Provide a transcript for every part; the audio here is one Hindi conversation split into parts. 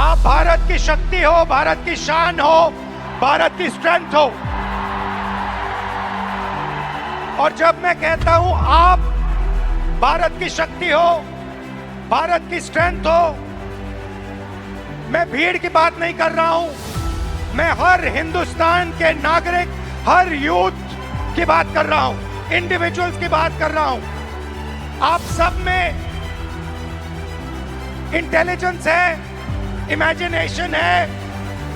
आप भारत की शक्ति हो, भारत की शान हो, भारत की स्ट्रेंथ हो। और जब मैं कहता हूं आप भारत की शक्ति हो, भारत की स्ट्रेंथ हो, मैं भीड़ की बात नहीं कर रहा हूं, मैं हर हिंदुस्तान के नागरिक, हर यूथ की बात कर रहा हूं, इंडिविजुअल्स की बात कर रहा हूं। आप सब में इंटेलिजेंस है, इमेजिनेशन है,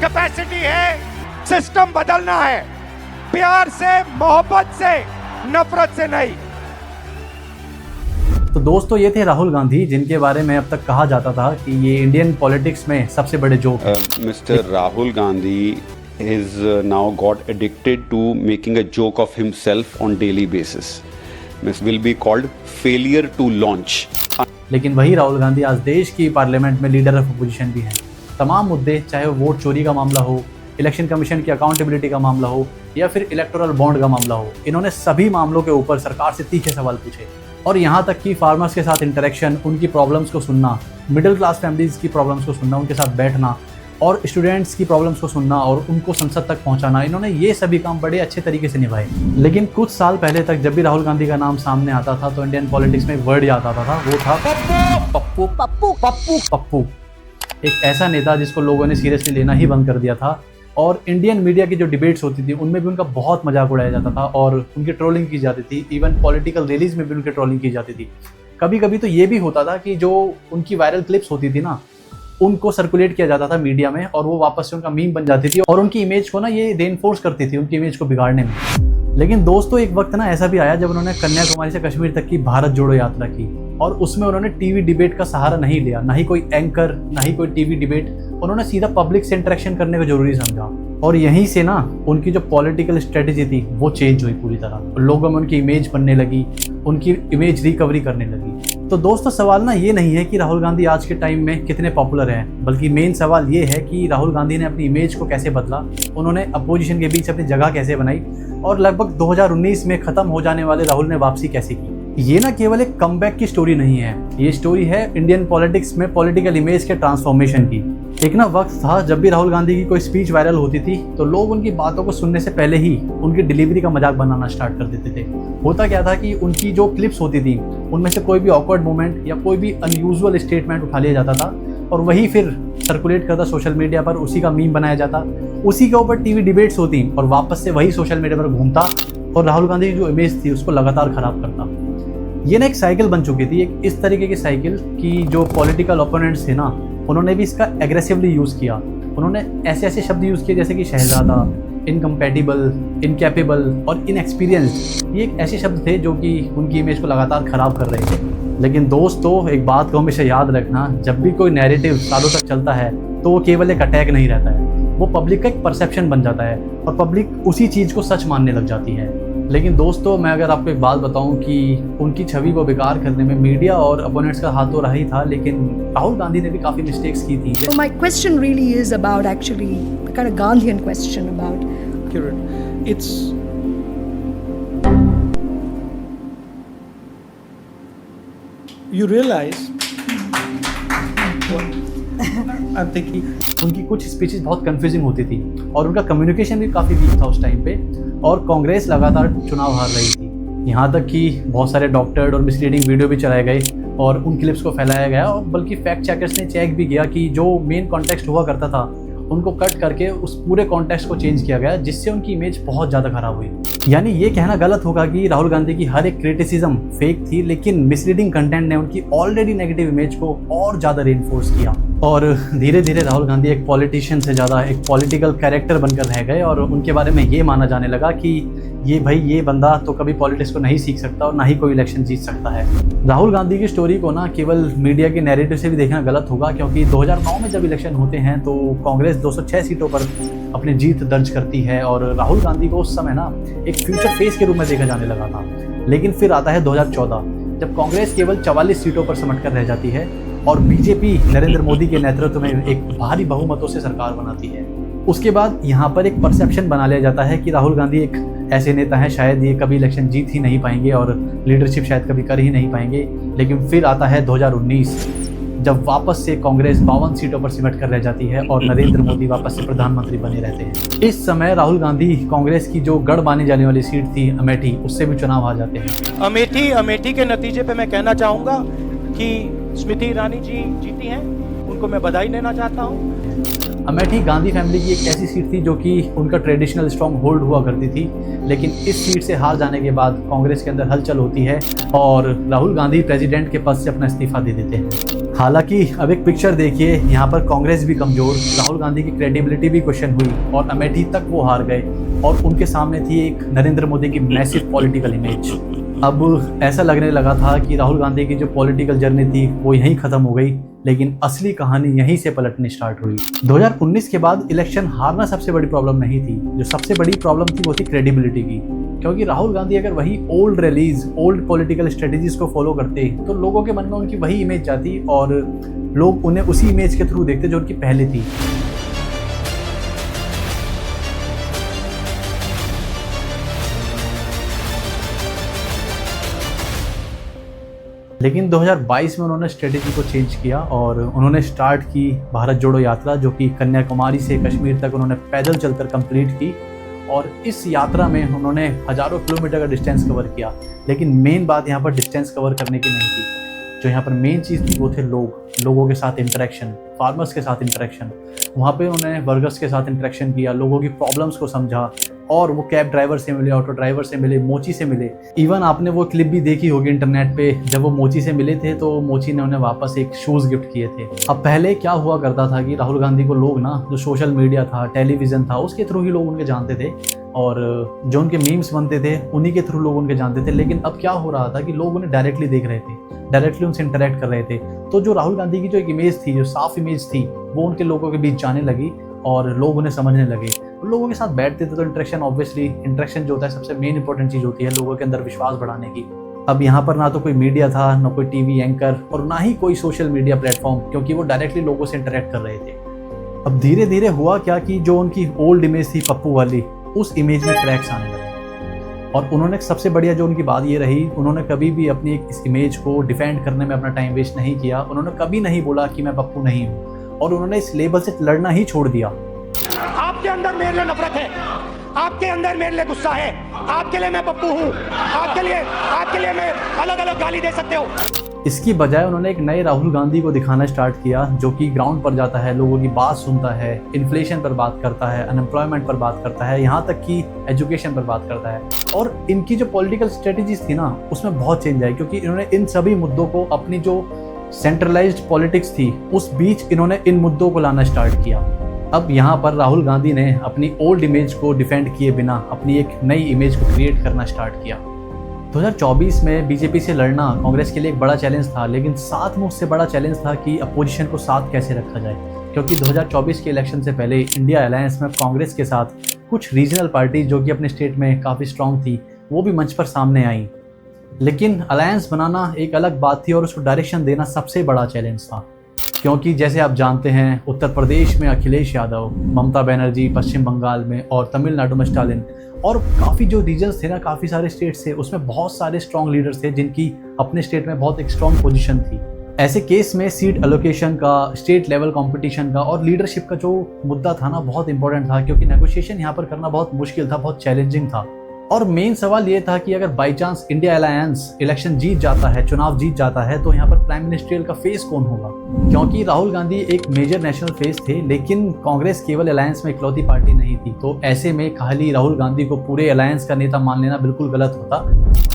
कैपेसिटी है, सिस्टम बदलना है, प्यार से, मोहब्बत से, नफरत से नहीं। तो दोस्तों ये थे राहुल गांधी, जिनके बारे में अब तक कहा जाता था कि ये इंडियन पॉलिटिक्स में सबसे बड़े जोक हैं। Mr. Rahul Gandhi is now got addicted to making a joke of himself on daily basis. This will be called failure to launch. लेकिन वही राहुल गांधी आज देश की पार्लियामेंट में लीडर ऑफ अपोजिशन भी हैं। तमाम मुद्दे, चाहे वो वोट चोरी का मामला हो, इलेक्शन कमीशन की अकाउंटेबिलिटी का मामला हो या फिर इलेक्टोरल बॉन्ड का मामला हो, इन्होंने सभी मामलों के ऊपर सरकार से तीखे सवाल पूछे। और यहाँ तक कि फार्मर्स के साथ इंटरेक्शन, उनकी प्रॉब्लम्स को सुनना, मिडिल क्लास फैमिलीज़ की प्रॉब्लम्स को सुनना, उनके साथ बैठना और स्टूडेंट्स की प्रॉब्लम्स को सुनना और उनको संसद तक पहुंचाना, इन्होंने ये सभी काम बड़े अच्छे तरीके से निभाए। लेकिन कुछ साल पहले तक जब भी राहुल गांधी का नाम सामने आता था तो इंडियन पॉलिटिक्स में एक वर्ड याद आता था, वो था पप्पू पप्पू पप्पू पप्पू। एक ऐसा नेता जिसको लोगों ने सीरियसली लेना ही बंद कर दिया था। और इंडियन मीडिया की जो डिबेट्स होती थी उनमें भी उनका बहुत मजाक उड़ाया जाता था और उनकी ट्रोलिंग की जाती थी। इवन पॉलिटिकल रैलीज में भी उनकी ट्रोलिंग की जाती थी। कभी कभी तो ये भी होता था कि जो उनकी वायरल क्लिप्स होती थी ना, उनको सर्कुलेट किया जाता था मीडिया में और वो वापस से उनका मीम बन जाती थी और उनकी इमेज को ना ये रेनफोर्स करती थी, उनकी इमेज को बिगाड़ने में। लेकिन दोस्तों एक वक्त ना ऐसा भी आया जब उन्होंने कन्याकुमारी से कश्मीर तक की भारत जोड़ो यात्रा की और उसमें उन्होंने टीवी डिबेट का सहारा नहीं लिया, ना ही कोई एंकर, ना ही कोई टीवी डिबेट। उन्होंने सीधा पब्लिक से इंटरेक्शन करने को जरूरी समझा और यहीं से ना उनकी जो पॉलिटिकल स्ट्रेटेजी थी वो चेंज हुई पूरी तरह। लोगों में उनकी इमेज बनने लगी, उनकी इमेज रिकवरी करने लगी। तो दोस्तों सवाल ना ये नहीं है कि राहुल गांधी आज के टाइम में कितने पॉपुलर हैं, बल्कि मेन सवाल ये है कि राहुल गांधी ने अपनी इमेज को कैसे बदला, उन्होंने अपोजिशन के बीच अपनी जगह कैसे बनाई और लगभग 2019 में खत्म हो जाने वाले राहुल ने वापसी कैसे की। ये ना केवल एक कमबैक की स्टोरी नहीं है, ये स्टोरी है इंडियन पॉलिटिक्स में पॉलिटिकल इमेज के ट्रांसफॉर्मेशन की। एक ना वक्त था जब भी राहुल गांधी की कोई स्पीच वायरल होती थी तो लोग उनकी बातों को सुनने से पहले ही उनकी डिलीवरी का मजाक बनाना स्टार्ट कर देते थे। होता क्या था कि उनकी जो क्लिप्स होती थी उनमें से कोई भी ऑकवर्ड मोमेंट या कोई भी अनयूजुअल स्टेटमेंट उठा लिया जाता था और वही फिर सर्कुलेट करता सोशल मीडिया पर, उसी का मीम बनाया जाता, उसी के ऊपर टीवी डिबेट्स होती और वापस से वही सोशल मीडिया पर घूमता और राहुल गांधी की जो इमेज थी उसको लगातार खराब करता। ये ना एक साइकिल बन चुकी थी, एक इस तरीके की साइकिल कि जो पॉलिटिकल ओपोनेंट्स थे ना उन्होंने भी इसका एग्रेसिवली यूज़ किया। उन्होंने ऐसे ऐसे शब्द यूज़ किए जैसे कि शहजादा, इनकम्पैटिबल, इनकैपेबल और इनएक्सपीरियंस्ड। ये एक ऐसे शब्द थे जो कि उनकी इमेज को लगातार ख़राब कर रहे थे। लेकिन दोस्तों एक बात को हमेशा याद रखना, जब भी कोई नैरेटिव सालों तक चलता है तो वो केवल एक अटैक नहीं रहता है, वो पब्लिक का एक परसेप्शन बन जाता है और पब्लिक उसी चीज़ को सच मानने लग जाती है। लेकिन दोस्तों मैं अगर आपको एक बात बताऊं कि उनकी छवि को बेकार करने में मीडिया और अपोनेंट्स का हाथ तो रहा ही था, लेकिन राहुल गांधी ने भी काफ़ी मिस्टेक्स की थी। So my question really is about actually the kind of Gandhian question about It's you realize I'm thinking उनकी कुछ स्पीचेस बहुत कंफ्यूजिंग होती थी और उनका कम्युनिकेशन भी काफ़ी वीक था उस टाइम पे और कांग्रेस लगातार चुनाव हार रही थी। यहाँ तक कि बहुत सारे डॉक्टर्ड और मिसलीडिंग वीडियो भी चलाए गए और उन क्लिप्स को फैलाया गया और बल्कि फैक्ट चेकर्स ने चेक भी किया कि जो मेन कॉन्टेक्स्ट हुआ करता था उनको कट करके उस पूरे कॉन्टेक्स्ट को चेंज किया गया, जिससे उनकी इमेज बहुत ज़्यादा खराब हुई। यानी ये कहना गलत होगा कि राहुल गांधी की हर एक क्रिटिसिज्म फेक थी, लेकिन मिसलीडिंग कंटेंट ने उनकी ऑलरेडी नेगेटिव इमेज को और ज़्यादा रेनफोर्स किया और धीरे धीरे राहुल गांधी एक पॉलिटिशियन से ज़्यादा एक पॉलिटिकल कैरेक्टर बनकर रह गए और उनके बारे में ये माना जाने लगा कि ये बंदा तो कभी पॉलिटिक्स को नहीं सीख सकता और ना ही कोई इलेक्शन जीत सकता है। राहुल गांधी की स्टोरी को ना केवल मीडिया के नैरेटिव से भी देखना गलत होगा, क्योंकि 2009 में जब इलेक्शन होते हैं तो कांग्रेस 206 सीटों पर अपनी जीत दर्ज करती है और राहुल गांधी को उस समय ना एक फ्यूचर फेस के रूप में देखा जाने लगा था। लेकिन फिर आता है 2014 जब कांग्रेस केवल 44 सीटों पर सिमट कर रह जाती है और बीजेपी नरेंद्र मोदी के नेतृत्व में एक भारी बहुमतों से सरकार बनाती है। उसके बाद यहाँ पर एक परसेप्शन बना लिया जाता है कि राहुल गांधी एक ऐसे नेता हैं शायद ये कभी इलेक्शन जीत ही नहीं पाएंगे और लीडरशिप शायद कभी कर ही नहीं पाएंगे। लेकिन फिर आता है 2019 जब वापस से कांग्रेस 52 सीटों पर सिमट कर रह जाती है और नरेंद्र मोदी वापस से प्रधानमंत्री बने रहते हैं। इस समय राहुल गांधी कांग्रेस की जो गढ़ मानी जाने वाली सीट थी अमेठी, उससे भी चुनाव हार जाते हैं। अमेठी के नतीजे पे मैं कहना चाहूंगा कि स्मृति ईरानी जी जीती हैं, उनको मैं बधाई देना चाहता हूं। अमेठी गांधी फैमिली की एक ऐसी सीट थी जो कि उनका ट्रेडिशनल स्ट्रॉन्ग होल्ड हुआ करती थी, लेकिन इस सीट से हार जाने के बाद कांग्रेस के अंदर हलचल होती है और राहुल गांधी प्रेसिडेंट के पद से अपना इस्तीफा दे देते हैं। हालांकि अब एक पिक्चर देखिए, यहाँ पर कांग्रेस भी कमजोर, राहुल गांधी की क्रेडिबिलिटी भी क्वेश्चन हुई और अमेठी तक वो हार गए और उनके सामने थी एक नरेंद्र मोदी की मैसिव पॉलिटिकल इमेज। अब ऐसा लगने लगा था कि राहुल गांधी की जो पॉलिटिकल जर्नी थी वो यहीं खत्म हो गई, लेकिन असली कहानी यहीं से पलटनी स्टार्ट हुई। 2019 के बाद इलेक्शन हारना सबसे बड़ी प्रॉब्लम नहीं थी, जो सबसे बड़ी प्रॉब्लम थी वो थी क्रेडिबिलिटी की। क्योंकि राहुल गांधी अगर वही old rallies, old political strategies को फॉलो करते तो लोगों के मन में उनकी वही इमेज जाती और लोग उन्हें उसी इमेज के थ्रू देखते जो उनकी पहले थी। लेकिन 2022 में उन्होंने स्ट्रेटेजी को चेंज किया और उन्होंने स्टार्ट की भारत जोड़ो यात्रा, जो कि कन्याकुमारी से कश्मीर तक उन्होंने पैदल चलकर कंप्लीट की और इस यात्रा में उन्होंने हजारों किलोमीटर का डिस्टेंस कवर किया। लेकिन मेन बात यहाँ पर डिस्टेंस कवर करने की नहीं थी, जो यहाँ पर मेन चीज़ थी वो थे लोगों के साथ इंटरेक्शन, फार्मर्स के साथ इंटरेक्शन। वहाँ पे उन्होंने वर्कर्स के साथ इंटरेक्शन किया, लोगों की प्रॉब्लम्स को समझा और वो कैब ड्राइवर से मिले, ऑटो ड्राइवर से मिले, मोची से मिले। इवन आपने वो क्लिप भी देखी होगी इंटरनेट पे, जब वो मोची से मिले थे तो मोची ने उन्हें वापस एक शूज़ गिफ्ट किए थे। अब पहले क्या हुआ करता था कि राहुल गांधी को लोग ना, जो सोशल मीडिया था, टेलीविज़न था, उसके थ्रू ही लोग उनके जानते थे और जो उनके मीम्स बनते थे उन्हीं के थ्रू लोग उनके जानते थे। लेकिन अब क्या हो रहा था कि लोग उन्हें डायरेक्टली देख रहे थे, डायरेक्टली उनसे इंटरेक्ट कर रहे थे। तो जो राहुल गांधी की जो एक इमेज थी, जो साफ इमेज थी, वो उनके लोगों के बीच जाने लगी और लोग उन्हें समझने लगे। लोगों के साथ बैठते थे तो इंटरेक्शन जो होता है सबसे मेन इंपॉर्टेंट चीज़ होती है लोगों के अंदर विश्वास बढ़ाने की। अब यहाँ पर ना तो कोई मीडिया था, ना कोई टीवी एंकर और ना ही कोई सोशल मीडिया प्लेटफॉर्म, क्योंकि वो डायरेक्टली लोगों से इंटरेक्ट कर रहे थे। अब धीरे धीरे हुआ क्या कि जो उनकी ओल्ड इमेज थी पप्पू वाली, उस इमेज में क्रैक्स आने लगे और उन्होंने सबसे बढ़िया जो उनकी बात ये रही, उन्होंने कभी भी अपनी इस इमेज को डिफेंड करने में अपना टाइम वेस्ट नहीं किया। उन्होंने कभी नहीं बोला कि मैं पप्पू नहीं हूँ और उन्होंने इस लेबल से लड़ना ही छोड़ दिया। आपके अंदर मेरे लिए नफरत है, आपके अंदर मेरे लिए गुस्सा है, आपके लिए मैं पप्पू हूँ, आपके लिए मैं अलग अलग गाली दे सकते हो। इसकी बजाय उन्होंने एक नए राहुल गांधी को दिखाना स्टार्ट किया, जो कि ग्राउंड पर जाता है, लोगों की बात सुनता है, इन्फ्लेशन पर बात करता है, अनएम्प्लॉयमेंट पर बात करता है, यहाँ तक कि एजुकेशन पर बात करता है। और इनकी जो पॉलिटिकल स्ट्रेटेजीज थी ना, उसमें बहुत चेंज आई, क्योंकि इन्होंने इन सभी मुद्दों को, अपनी जो सेंट्रलाइज्ड पॉलिटिक्स थी उस बीच इन्होंने इन मुद्दों को लाना स्टार्ट किया। अब यहाँ पर राहुल गांधी ने अपनी ओल्ड इमेज को डिफेंड किए बिना अपनी एक नई इमेज को क्रिएट करना स्टार्ट किया। 2024 में बीजेपी से लड़ना कांग्रेस के लिए एक बड़ा चैलेंज था, लेकिन साथ में उससे बड़ा चैलेंज था कि अपोजिशन को साथ कैसे रखा जाए, क्योंकि 2024 के इलेक्शन से पहले इंडिया अलायंस में कांग्रेस के साथ कुछ रीजनल पार्टी जो कि अपने स्टेट में काफ़ी स्ट्रांग थी, वो भी मंच पर सामने आई। लेकिन अलायंस बनाना एक अलग बात थी और उसको डायरेक्शन देना सबसे बड़ा चैलेंज था, क्योंकि जैसे आप जानते हैं उत्तर प्रदेश में अखिलेश यादव, ममता बनर्जी पश्चिम बंगाल में और तमिलनाडु में स्टालिन, और काफ़ी जो रीजन्स थे ना, काफ़ी सारे स्टेट्स थे, उसमें बहुत सारे स्ट्रॉन्ग लीडर्स थे जिनकी अपने स्टेट में बहुत एक स्ट्रॉन्ग पोजीशन थी। ऐसे केस में सीट एलोकेशन का, स्टेट लेवल कंपटीशन का और लीडरशिप का जो मुद्दा था ना, बहुत इंपॉर्टेंट था, क्योंकि नेगोशिएशन यहाँ पर करना बहुत मुश्किल था, बहुत चैलेंजिंग था। और मेन सवाल ये था कि अगर by chance India alliance election जीत जाता है, चुनाव जीत जाता है, तो यहाँ पर प्राइम मिनिस्ट्रियल का फेस कौन होगा, क्योंकि राहुल गांधी एक मेजर नेशनल फेस थे, लेकिन कांग्रेस केवल अलायंस में इकलौती पार्टी नहीं थी। तो ऐसे में खाली राहुल गांधी को पूरे अलायंस का नेता मान लेना बिल्कुल गलत होता।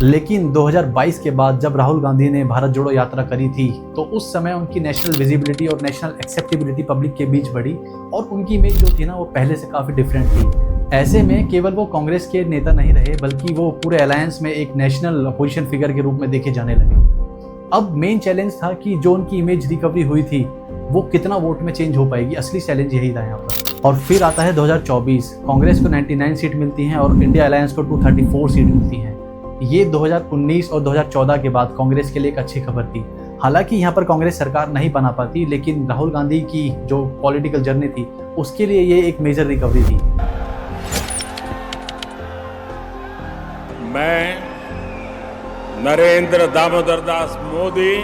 लेकिन 2022 के बाद जब राहुल गांधी ने भारत जोड़ो यात्रा करी थी, तो उस समय उनकी नेशनल विजिबिलिटी और नेशनल एक्सेप्टेबिलिटी पब्लिक के बीच बढ़ी और उनकी इमेज जो थी ना, वो पहले से काफ़ी डिफरेंट थी। ऐसे में केवल वो कांग्रेस के नेता नहीं रहे, बल्कि वो पूरे अलायंस में एक नेशनल अपोजिशन फिगर के रूप में देखे जाने लगे। अब मेन चैलेंज था कि जो उनकी इमेज रिकवरी हुई थी वो कितना वोट में चेंज हो पाएगी, असली चैलेंज यही था यहाँ पर। और फिर आता है 2024, कांग्रेस को 99 सीट मिलती हैं और इंडिया अलायंस को 234 सीट मिलती हैं। ये 2019 और 2014 के बाद कांग्रेस के लिए एक अच्छी खबर थी। हालांकि यहाँ पर कांग्रेस सरकार नहीं बना पाती, लेकिन राहुल गांधी की जो पॉलिटिकल जर्नी थी उसके लिए ये एक मेजर रिकवरी थी। मैं नरेंद्र दामोदर दास मोदी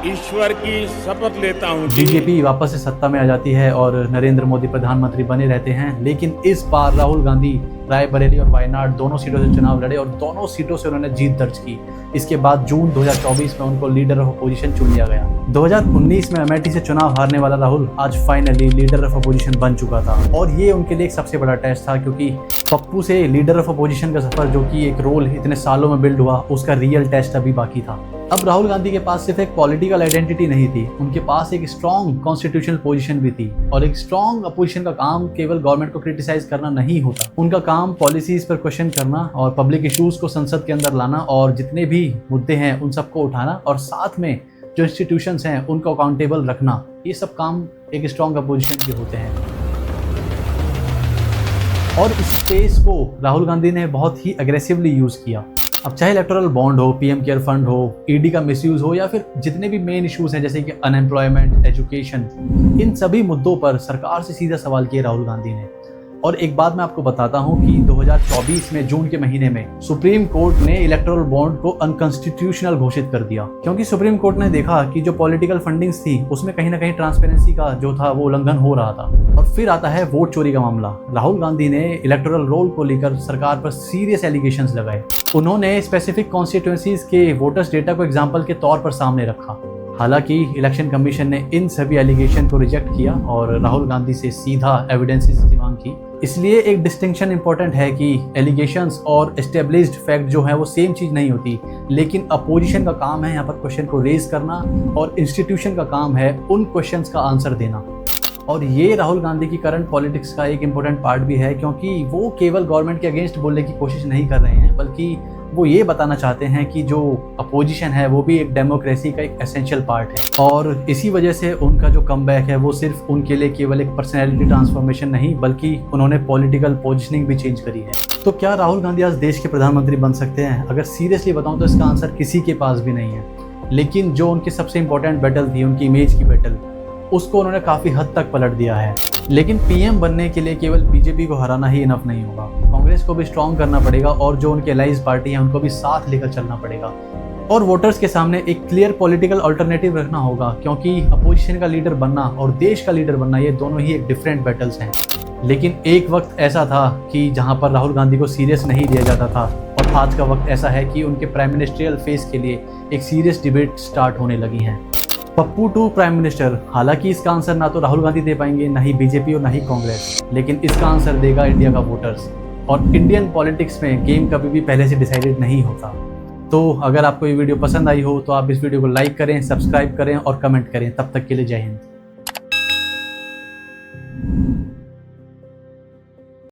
ईश्वर की शपथ लेता हूँ कि बीजेपी वापस से सत्ता में आ जाती है और नरेंद्र मोदी प्रधानमंत्री बने रहते हैं, लेकिन इस बार राहुल गांधी रायबरेली और वायनाड दोनों सीटों से चुनाव लड़े और दोनों सीटों से उन्होंने जीत दर्ज की। इसके बाद जून 2024 में उनको लीडर ऑफ अपोजिशन चुन लिया गया। 2019 में अमेठी से चुनाव हारने वाला राहुल आज फाइनली लीडर ऑफ अपोजिशन बन चुका था और ये उनके लिए एक सबसे बड़ा टेस्ट था, क्योंकि पप्पू से लीडर ऑफ अपोजिशन का सफर, जो कि एक रोल इतने सालों में बिल्ड हुआ, उसका रियल टेस्ट अभी बाकी था। अब राहुल गांधी के पास सिर्फ एक पॉलिटिकल आइडेंटिटी नहीं थी, उनके पास एक स्ट्रॉन्ग कॉन्स्टिट्यूशनल पोजीशन भी थी। और एक स्ट्रॉन्ग अपोजिशन का काम केवल गवर्नमेंट को क्रिटिसाइज करना नहीं होता, उनका काम पॉलिसीज पर क्वेश्चन करना और पब्लिक इश्यूज को संसद के अंदर लाना और जितने भी मुद्दे हैं उन सबको उठाना और साथ में जो इंस्टीट्यूशंस हैं उनको अकाउंटेबल रखना, ये सब काम एक स्ट्रॉन्ग अपोजिशन के होते हैं। और इस स्पेस को राहुल गांधी ने बहुत ही अग्रेसिवली यूज किया। अब चाहे इलेक्टोरल बॉन्ड हो, पीएम केयर फंड हो, ईडी का मिसयूज हो या फिर जितने भी मेन इश्यूज हैं जैसे कि अनएम्प्लॉयमेंट, एजुकेशन, इन सभी मुद्दों पर सरकार से सीधा सवाल किए राहुल गांधी ने। और एक बात मैं आपको बताता हूं कि 2024 में जून के महीने में सुप्रीम कोर्ट ने इलेक्टोरल बॉन्ड को अनकॉन्स्टिट्यूशनल घोषित कर दिया, क्योंकि सुप्रीम कोर्ट ने देखा कि जो पॉलिटिकल फंडिंग्स थी उसमें कहीं ना कहीं ट्रांसपेरेंसी का जो था वो उल्लंघन हो रहा था। और फिर आता है वोट चोरी का मामला। राहुल गांधी ने इलेक्टोरल रोल को लेकर सरकार पर सीरियस एलिगेशंस लगाए। उन्होंने स्पेसिफिक कॉन्स्टिट्यूएंसीज के वोटर्स डेटा को एग्जाम्पल के तौर पर सामने रखा। हालांकि इलेक्शन कमीशन ने इन सभी एलिगेशन को रिजेक्ट किया और राहुल गांधी से सीधा एविडेंसेस की मांग की। इसलिए एक डिस्टिंक्शन इंपॉर्टेंट है कि एलिगेशंस और एस्टेब्लिश्ड फैक्ट जो है वो सेम चीज़ नहीं होती, लेकिन अपोजिशन का काम है यहाँ पर क्वेश्चन को रेज करना और इंस्टीट्यूशन का काम है उन क्वेश्चंस का आंसर देना। और ये राहुल गांधी की करंट पॉलिटिक्स का एक इम्पोर्टेंट पार्ट भी है, क्योंकि वो केवल गवर्नमेंट के अगेंस्ट बोलने की कोशिश नहीं कर रहे हैं, बल्कि वो ये बताना चाहते हैं कि जो अपोजिशन है वो भी एक डेमोक्रेसी का एक एसेंशियल पार्ट है। और इसी वजह से उनका जो कमबैक है वो सिर्फ उनके लिए केवल एक पर्सनैलिटी ट्रांसफॉर्मेशन नहीं, बल्कि उन्होंने पॉलिटिकल पोजिशनिंग भी चेंज करी है। तो क्या राहुल गांधी आज देश के प्रधानमंत्री बन सकते हैं? अगर सीरियसली बताऊं तो इसका आंसर किसी के पास भी नहीं है। लेकिन जो उनकी सबसे इंपॉर्टेंट बैटल थी, उनकी इमेज की बैटल, उसको उन्होंने काफ़ी हद तक पलट दिया है। लेकिन पीएम बनने के लिए केवल बीजेपी को हराना ही इनफ नहीं होगा, कांग्रेस को भी स्ट्रॉन्ग करना पड़ेगा और जो उनके अलाइज पार्टी है उनको भी साथ लेकर चलना पड़ेगा। और वोटर्स के सामने एक क्लियर पॉलिटिकल अल्टरनेटिव रखना होगा, क्योंकि अपोजिशन का लीडर बनना और देश का लीडर बनना ये दोनों ही एक डिफरेंट बैटल्स हैं। लेकिन एक वक्त ऐसा था कि जहाँ पर राहुल गांधी को सीरियस नहीं लिया जाता था, और आज का वक्त ऐसा है कि उनके प्राइम मिनिस्ट्रियल फेस के लिए एक सीरियस डिबेट स्टार्ट होने लगी हैं। पप्पू टू प्राइम मिनिस्टर, हालांकि इसका आंसर ना तो राहुल गांधी दे पाएंगे, ना ही बीजेपी और ना ही कांग्रेस, लेकिन इसका आंसर देगा इंडिया का वोटर्स। और इंडियन पॉलिटिक्स में गेम कभी भी पहले से डिसाइडेड नहीं होता। तो अगर आपको ये वीडियो पसंद आई हो तो आप इस वीडियो को लाइक करें, सब्सक्राइब करें और कमेंट करें। तब तक के लिए जय हिंद।